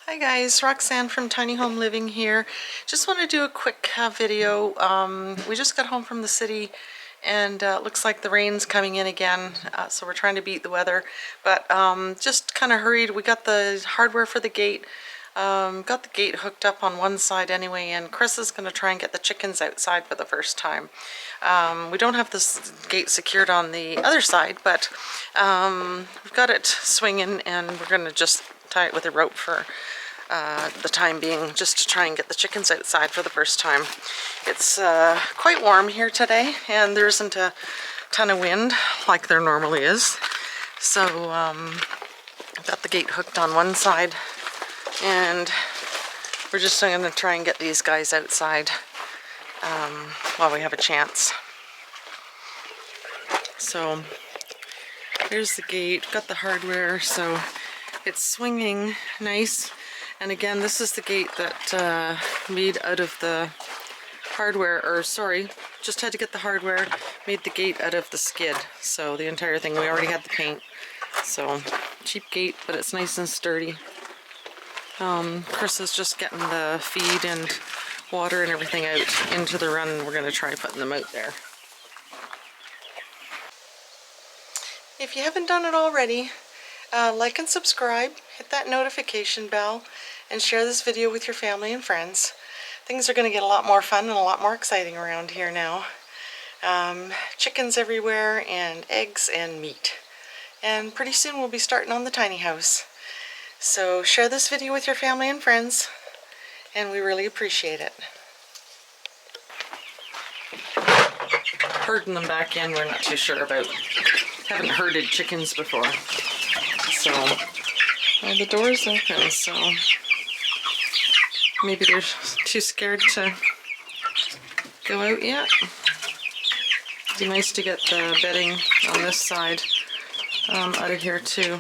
Hi guys, Roxanne from Tiny Home Living here. Just want to do a quick video. We just got home from the city and looks like the rain's coming in again, so we're trying to beat the weather. But just kind of hurried. We got the hardware for the gate. Got the gate hooked up on one side anyway, and Chris is going to try and get the chickens outside for the first time. We don't have this gate secured on the other side, but we've got it swinging, and we're going to just tie it with a rope for the time being, just to try and get the chickens outside for the first time. It's quite warm here today, and there isn't a ton of wind like there normally is. So I've got the gate hooked on one side, and we're just going to try and get these guys outside while we have a chance. So here's the gate, got the hardware, so it's swinging nice. And again, this is the gate that made out of the hardware, or sorry, just had to get the hardware, made the gate out of the skid. So the entire thing, we already had the paint. So cheap gate, but it's nice and sturdy. Chris is just getting the feed and water and everything out into the run. We're going to try putting them out there. If you haven't done it already, like and subscribe, hit that notification bell, and share this video with your family and friends. Things are going to get a lot more fun and a lot more exciting around here now. Chickens everywhere, and eggs and meat. And pretty soon we'll be starting on the tiny house. So share this video with your family and friends, and we really appreciate it. Herding them back in, we're not too sure about. Haven't herded chickens before. So, the door's open, so maybe they're too scared to go out yet. It'd be nice to get the bedding on this side out of here too.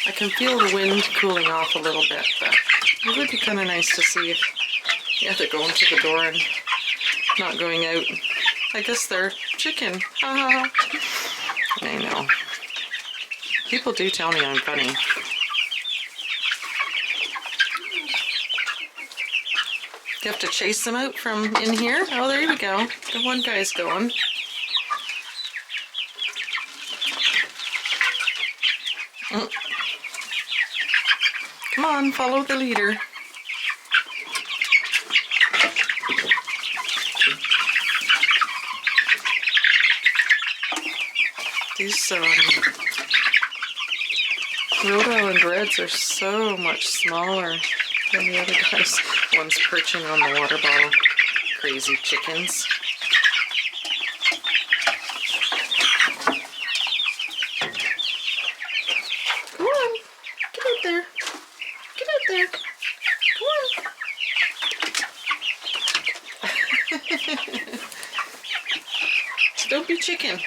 I can feel the wind cooling off a little bit, but it would be kind of nice to see if, yeah, they're going to the door and not going out. I guess they're chicken. I know. People do tell me I'm funny. You have to chase them out from in here? Oh, there we go. The one guy's going. Come on, follow the leader. These Rhode Island Reds are so much smaller than the other guys. One's perching on the water bottle. Crazy chickens. Come on, get out there. Get out there. Come on. Don't be chicken.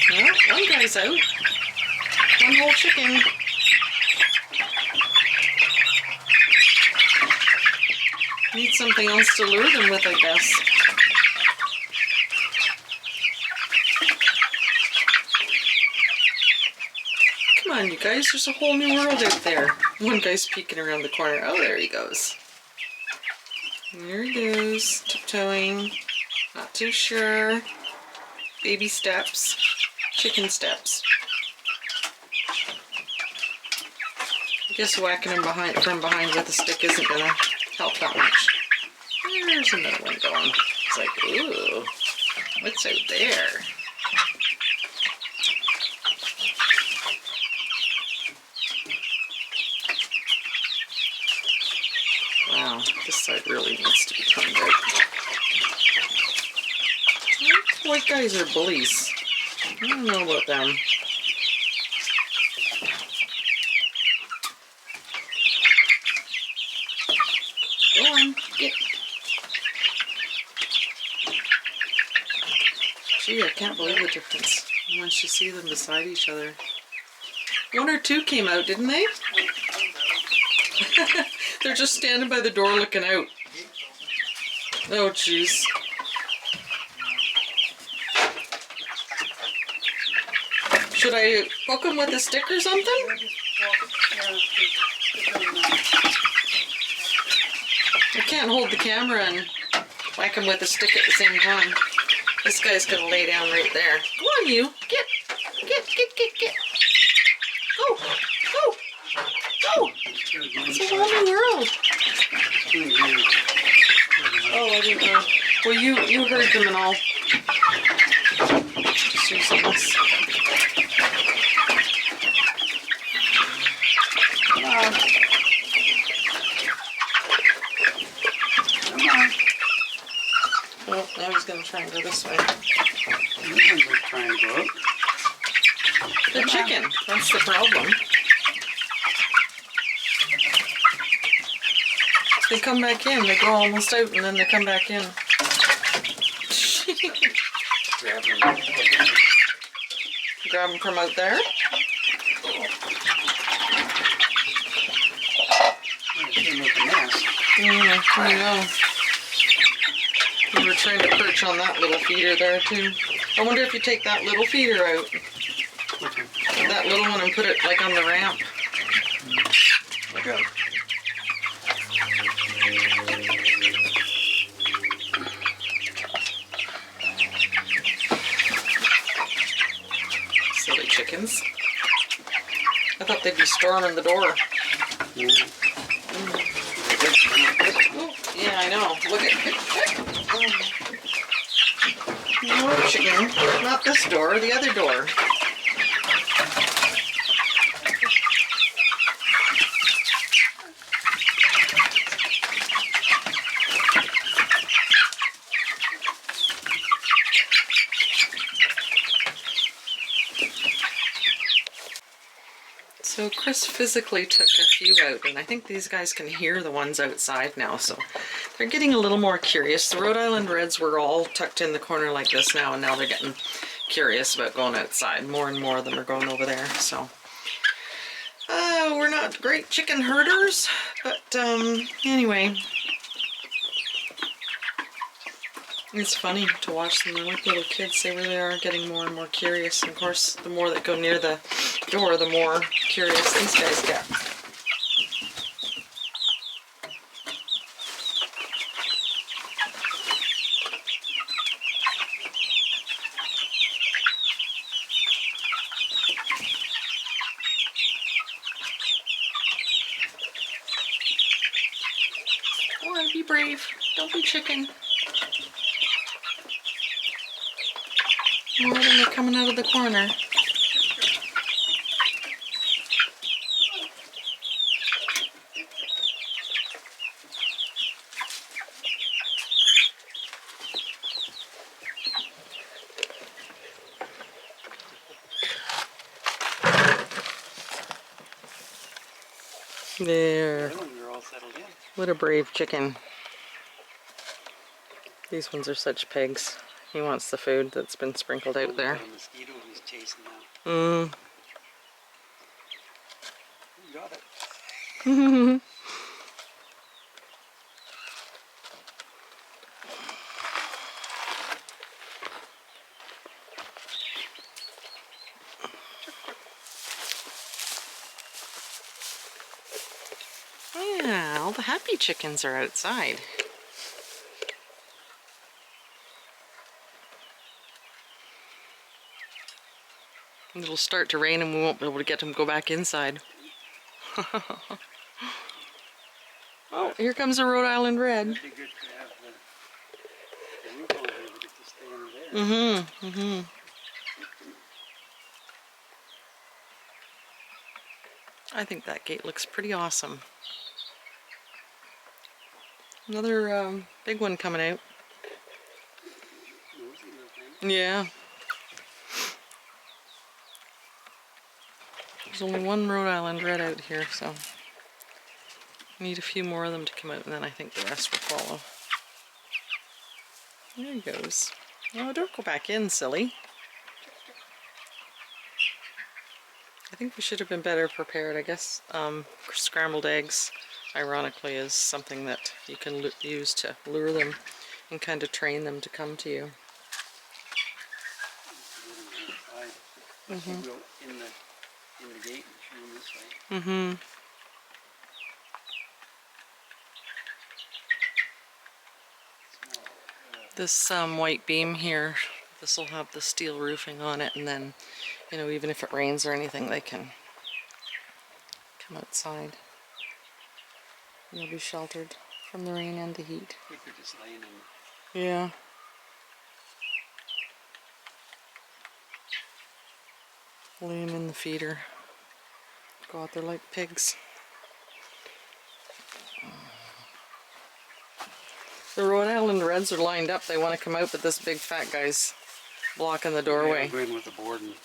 Well, one guy's out. One whole chicken. Need something else to lure them with, I guess. Come on, you guys. There's a whole new world out there. One guy's peeking around the corner. Oh, there he goes. There he goes. Tiptoeing. Not too sure. Baby steps. Chicken steps. I guess whacking him from behind with a stick isn't gonna help that much. There's another one going. It's like, ooh, what's out there? Wow, this side really needs to be cleaned out. White guys are bullies. I don't know about them. Go on, get. Gee, I can't believe the difference once you see them beside each other. One or two came out, didn't they? They're just standing by the door looking out. Oh, jeez. Should I poke him with a stick or something? I can't hold the camera and whack him with a stick at the same time. This guy's gonna lay down right there. Go on, you. Get. Go. It's a whole new world. Oh, I didn't know. Well, you heard them and all. Just using this. Come on. Well, now he's going to try and go this way. He's trying to go out. The chicken. That's the problem. They come back in. They go almost out and then they come back in. Grab them from out there. Yeah, I know. We were trying to perch on that little feeder there too. I wonder if you take that little feeder out. That little one and put it like on the ramp. Okay. Silly chickens. I thought they'd be storming the door. Oh, yeah, I know. Look at no chicken. Not this door, the other door. So Chris physically took a few out, and I think these guys can hear the ones outside now, so they're getting a little more curious. The Rhode Island Reds were all tucked in the corner like this now, and now they're getting curious about going outside. More and more of them are going over there, so. We're not great chicken herders, but anyway. It's funny to watch them. They're like little kids. They really are getting more and more curious. And of course, the more that go near the door, the more curious these guys get. Go on, be brave. Don't be chicken. More of them are coming out of the corner. There. You're all settled in. What a brave chicken. These ones are such pigs. He wants the food that's been sprinkled out there. A mosquito he's chasing now. You got it. Yeah, all the happy chickens are outside. It'll start to rain and we won't be able to get them to go back inside. Oh, here comes a Rhode Island Red. It'd be good to have the roof on here to get to stay under there. I think that gate looks pretty awesome. Another big one coming out. Yeah. There's only one Rhode Island Red out here, so need a few more of them to come out, and then I think the rest will follow. There he goes. Oh, don't go back in, silly. I think we should have been better prepared. I guess scrambled eggs, ironically, is something that you can use to lure them and kind of train them to come to you. You go in the gate and turn this way. Mm-hmm. Small, This white beam here, this will have the steel roofing on it, and then, you know, even if it rains or anything, they can come outside. And they'll be sheltered from the rain and the heat. I think they're just laying in. Yeah. Laying in the feeder. Go out there like pigs. The Rhode Island Reds are lined up. They want to come out, but this big fat guy's blocking the doorway. Yeah, go in with the board and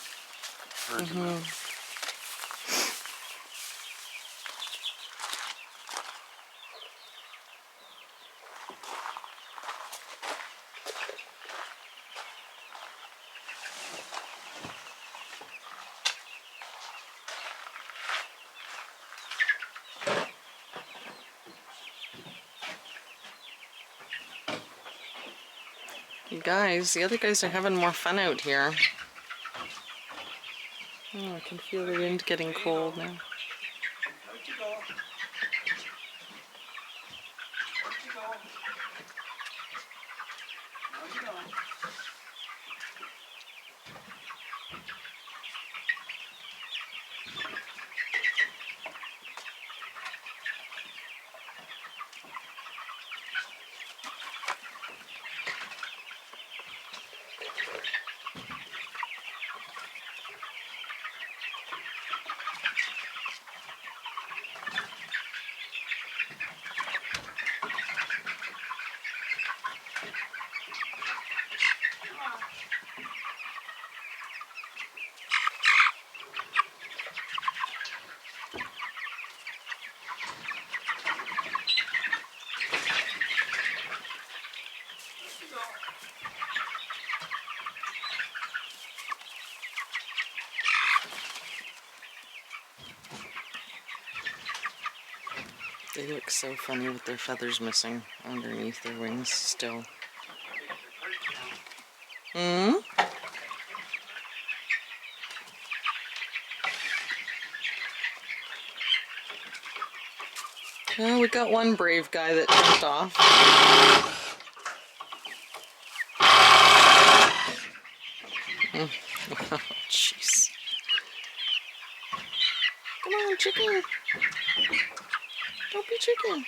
purge them out. You guys, the other guys are having more fun out here. Oh, I can feel the wind getting cold now. Out you go. Out you go. Out you go. They look so funny with their feathers missing underneath their wings still. Hmm? Well, we got one brave guy that jumped off. Oh, jeez. Come on, chicken. Don't be chicken.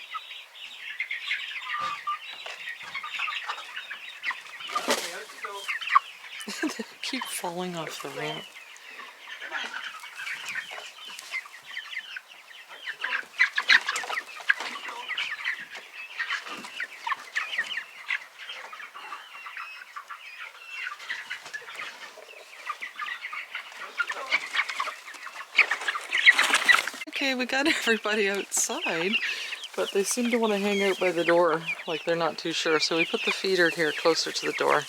They keep falling off the ramp. Okay, we got everybody outside, but they seem to want to hang out by the door, like they're not too sure. So we put the feeder here closer to the door,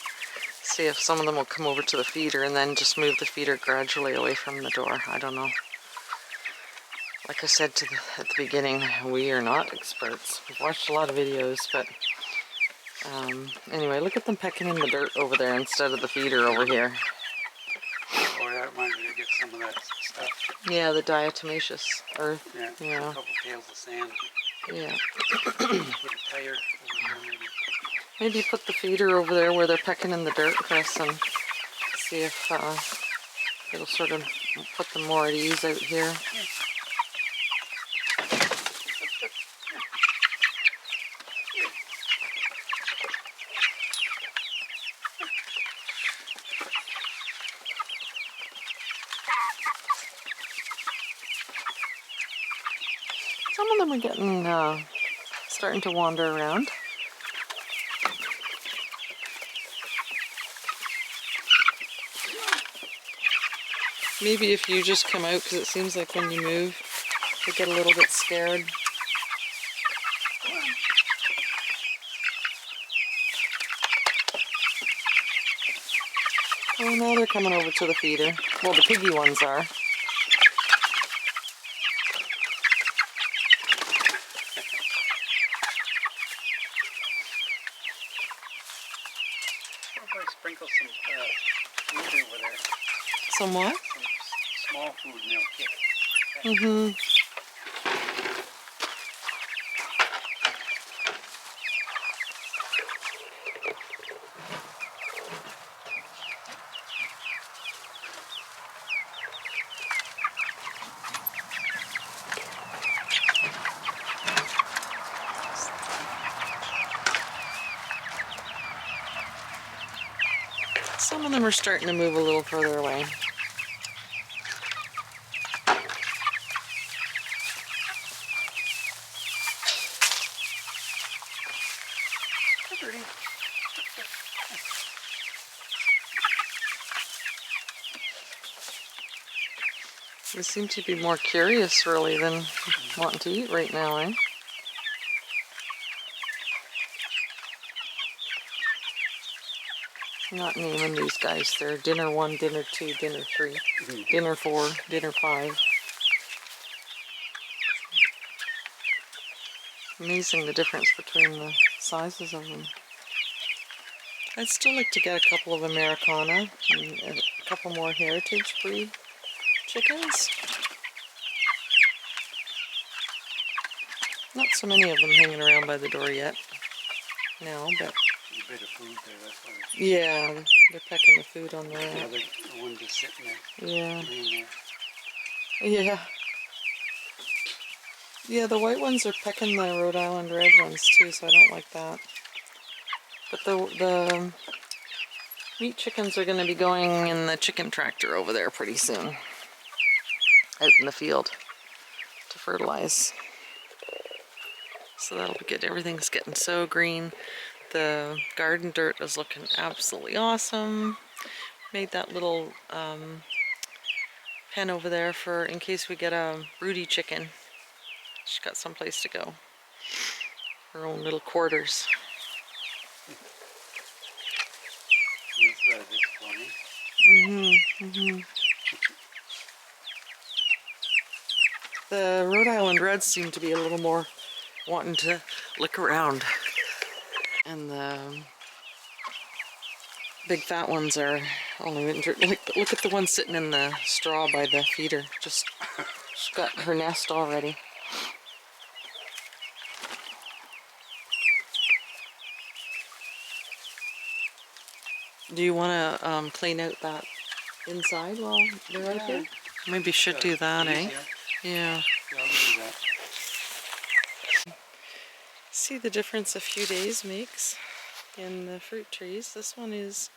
see if some of them will come over to the feeder, and then just move the feeder gradually away from the door. I don't know. Like I said at the beginning, we are not experts. We've watched a lot of videos, but anyway, look at them pecking in the dirt over there instead of the feeder over here. Boy, that reminds me to get some of that stuff. Yeah, the diatomaceous earth. Yeah, Yeah. a couple tails of sand. Yeah. Put a tire over there maybe. Maybe put the feeder over there where they're pecking in the dirt, Chris, and see if it'll sort of put them more at ease out here. Yeah. Some of them are getting, starting to wander around. Maybe if you just come out, because it seems like when you move, they get a little bit scared. Oh, now they're coming over to the feeder. Well, the piggy ones are. Everybody sprinkle some weed over there. Some what? Small food and they'll kick. Mm-hmm. Some of them are starting to move a little further away. They seem to be more curious, really, than wanting to eat right now, eh? I'm not naming these guys. They're dinner 1, dinner 2, dinner 3, dinner 4, dinner 5. Amazing the difference between the sizes of them. I'd still like to get a couple of Americana and a couple more heritage breed chickens. Not so many of them hanging around by the door yet. No, but A bit of food there, that's why. yeah, they're pecking the food on The there. other one just sitting there, Yeah, laying there. yeah. Yeah, the white ones are pecking the Rhode Island red ones too, so I don't like that. But the meat chickens are going to be going in the chicken tractor over there pretty soon. Out in the field to fertilize. So that'll be good. Everything's getting so green. The garden dirt is looking absolutely awesome. Made that little pen over there for in case we get a broody chicken. She's got someplace to go. Her own little quarters. This is exploring. The Rhode Island Reds seem to be a little more wanting to look around. And the big fat ones are only look at the one sitting in the straw by the feeder. She's got her nest already. Do you want to clean out that inside while they're out here? Maybe should do that, eh? Yeah. Yeah, I'll do that. See the difference a few days makes in the fruit trees. This one is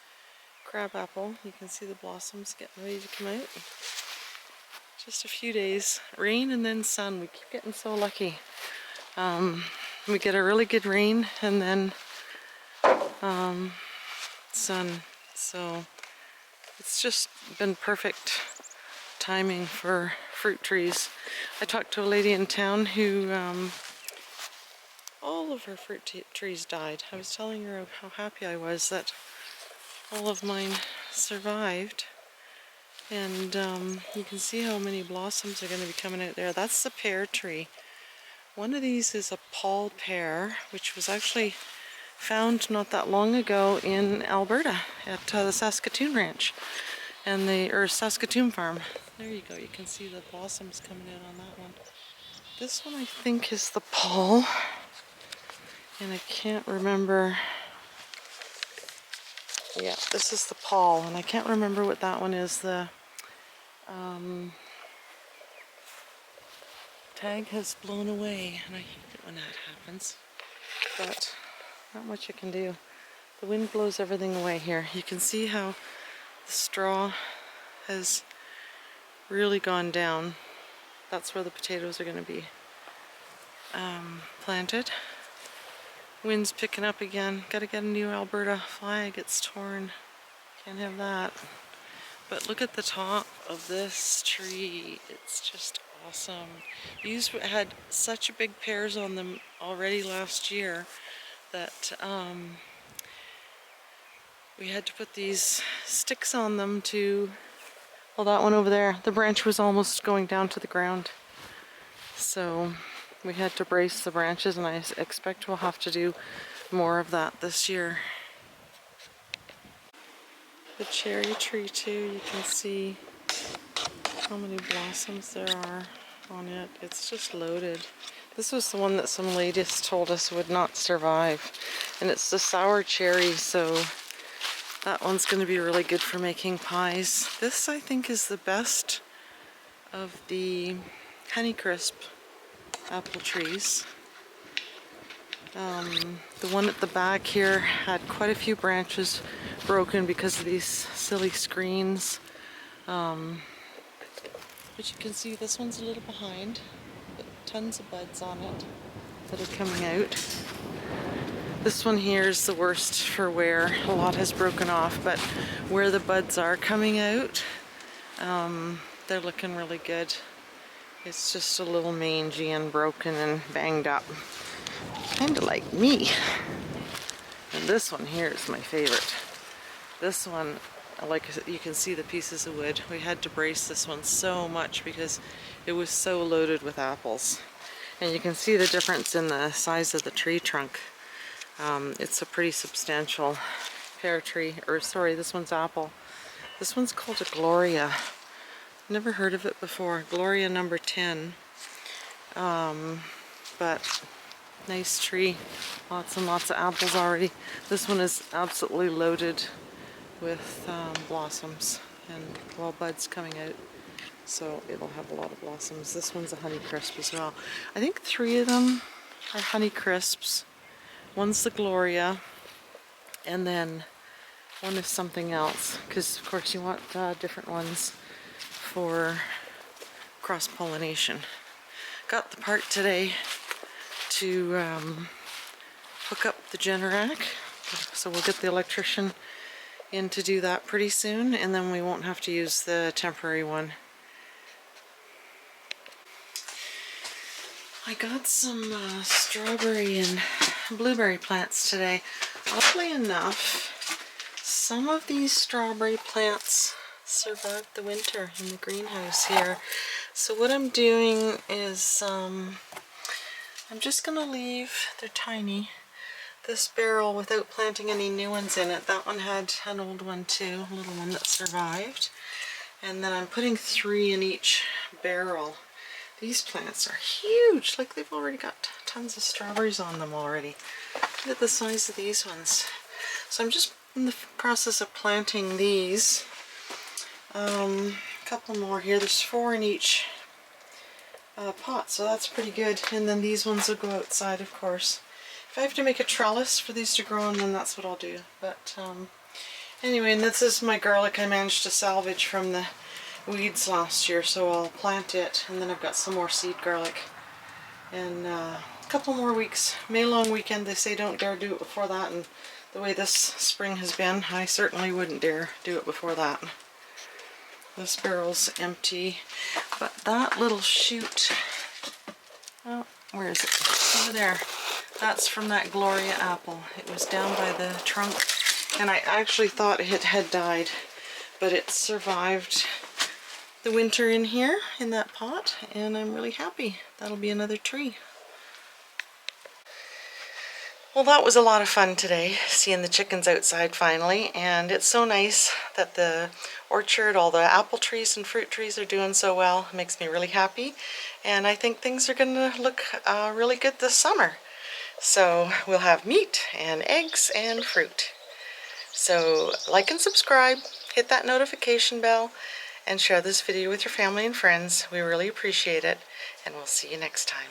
crabapple. You can see the blossoms getting ready to come out. Just a few days. Rain and then sun. We keep getting so lucky. We get a really good rain and then sun. So it's just been perfect timing for fruit trees. I talked to a lady in town who all of her fruit trees died. I was telling her how happy I was that all of mine survived. And you can see how many blossoms are going to be coming out there. That's the pear tree. One of these is a Paul pear, which was actually found not that long ago in Alberta at the Saskatoon Ranch and Saskatoon Farm. There you go. You can see the blossoms coming out on that one. This one I think is the Paul, and I can't remember. Yeah, this is the Paul, and I can't remember what that one is. The tag has blown away, and I hate it when that happens. But not much I can do. The wind blows everything away here. You can see how the straw has really gone down. That's where the potatoes are going to be planted. Wind's picking up again. Got to get a new Alberta flag. It's torn. Can't have that. But look at the top of this tree. It's just awesome. These had such big pears on them already last year that we had to put these sticks on them to, well, that one over there, the branch was almost going down to the ground. So we had to brace the branches, and I expect we'll have to do more of that this year. the cherry tree too. You can see how many blossoms there are on it. It's just loaded. This was the one that some ladies told us would not survive. And it's the sour cherry, so that one's going to be really good for making pies. This, I think, is the best of the Honeycrisp apple trees. The one at the back here had quite a few branches broken because of these silly screens. But you can see this one's a little behind, but tons of buds on it that are coming out. This one here is the worst for wear. A lot has broken off, but where the buds are coming out, they're looking really good. It's just a little mangy and broken and banged up. Kind of like me. And this one here is my favorite. This one, like you can see the pieces of wood. We had to brace this one so much because it was so loaded with apples. And you can see the difference in the size of the tree trunk. It's a pretty substantial pear tree, or sorry, this one's apple. This one's called a Gloria. Never heard of it before. Gloria number 10. But nice tree. Lots and lots of apples already. This one is absolutely loaded with blossoms and, well, buds coming out. So it'll have a lot of blossoms. This one's a Honeycrisp as well. I think 3 of them are Honeycrisps. One's the Gloria, and then one is something else, because of course you want different ones for cross-pollination. Got the part today to hook up the Generac, so we'll get the electrician in to do that pretty soon, and then we won't have to use the temporary one. I got some strawberry and blueberry plants today. Oddly enough, some of these strawberry plants survived the winter in the greenhouse here. So what I'm doing is I'm just gonna leave, they're tiny, this barrel without planting any new ones in it. That one had an old one too, a little one that survived. And then I'm putting 3 in each barrel. These plants are huge, like they've already got tons of strawberries on them already. Look at the size of these ones. So I'm just in the process of planting these. A couple more here. There's 4 in each pot, so that's pretty good. And then these ones will go outside, of course. If I have to make a trellis for these to grow on, then that's what I'll do. But anyway, and this is my garlic I managed to salvage from the weeds last year, so I'll plant it, and then I've got some more seed garlic. And a couple more weeks. May long weekend, they say don't dare do it before that, and the way this spring has been, I certainly wouldn't dare do it before that. This barrel's empty, but that little shoot, oh, where is it? Over there. That's from that Gloria apple. It was down by the trunk, and I actually thought it had died, but it survived the winter in here in that pot, and I'm really happy. That'll be another tree. Well, that was a lot of fun today, seeing the chickens outside finally, and it's so nice that the orchard, all the apple trees and fruit trees are doing so well. It makes me really happy, and I think things are going to look really good this summer. So we'll have meat and eggs and fruit. So like and subscribe, hit that notification bell, and share this video with your family and friends. We really appreciate it, and we'll see you next time.